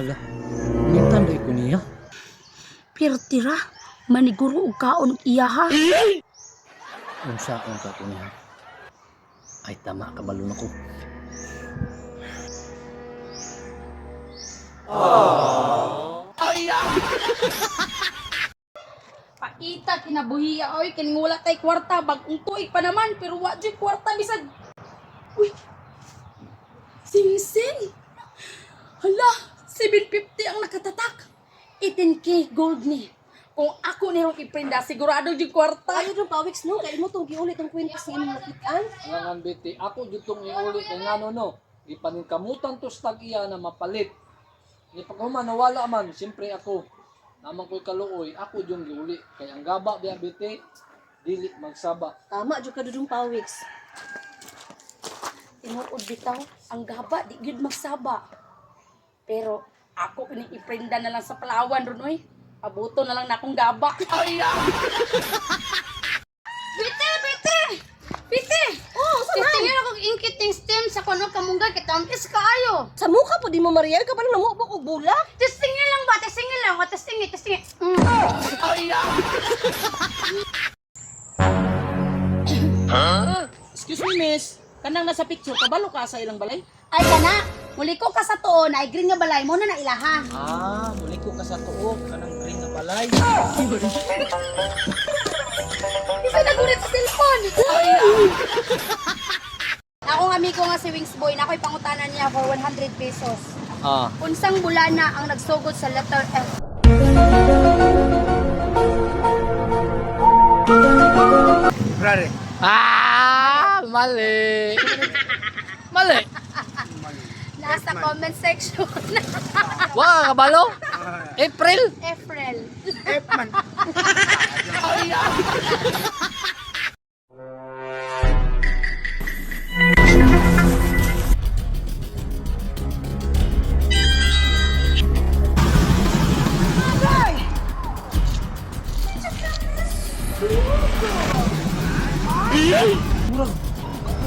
Hala, nintanday ko niya. Pirtira, maniguro og kaon og iya ha. Unsaon ka ko niya. Ay tama, kabalon ako. Paita kinabuhiya oy kining wala tay kwarta bag-ong tuig pa naman pero wa jud kwarta bisag. Uy. Sing-sing. Hala, 750 ang nakatatak. 18K gold ni. Kung ako nirong iprinda, sigurado jud kwarta. Ayaw dong pawiks no, kaya mo tong giulit ang kwento sa imong nakitaan. Ngangan biti, ako jutong iulit ng ngano no. Ipaningkamutan to stag iya na mapalit. Ni paghuman nawala man, siyempre ako. Naman ko'y kaluoy, ako yung giuli. Kaya ang gaba biya biti, dili magsaba. Tama jud ka dudong pawiks. Tinuod bitaw, ang gaba di gyud magsaba. Pero ako kini iprinda na lang sa Palawan ron oy. Abuto na lang na akong gaba. Bite, bite! Bite! Oh, saan? Tingin ako ingkiting stem sa kuno kamungga kitamis kaayo. Sa mukha po di mo Maria, ka pa nang namubok og bulak. Testingin lang ba? Testingin lang. Testingin. Excuse me, miss. Kanang nasa picture, kabalo ka sa ilang balay? Ay kana, muli ko ka sa tuon, ay green nga balay mo na ilaha. Ah, muli ko ka sa tuog. Kanang green na balay. Isa na gunit sa cellphone. Akong amigo nga si Wings Boy, na ako'y pangutanan niya for 100 pesos. Ah, Unsang bulana ang nagsugod sa letter F? mali. Mali. Nasa comment section. Wa kabalo? April. April.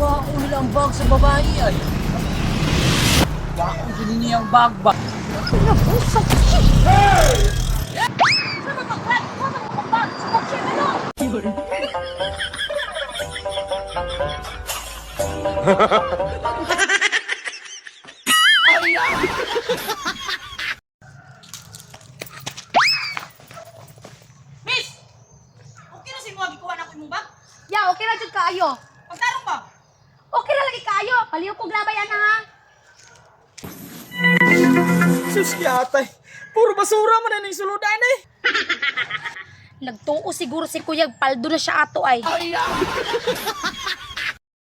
Wow, nila ang bag sa babae ay. Wow, gini niya ang bag ba? Miss! Okay na si mo gikuha na ko imong bag? Ya, okay na jud kaayo. Pagtarong ba? Okay na lagi kaayo. Paliw kog labayan na ha. Sus yatay. Puro basura man na ning suludan eh. Nagtuo siguro si Kuya Paldo na siya ato ay.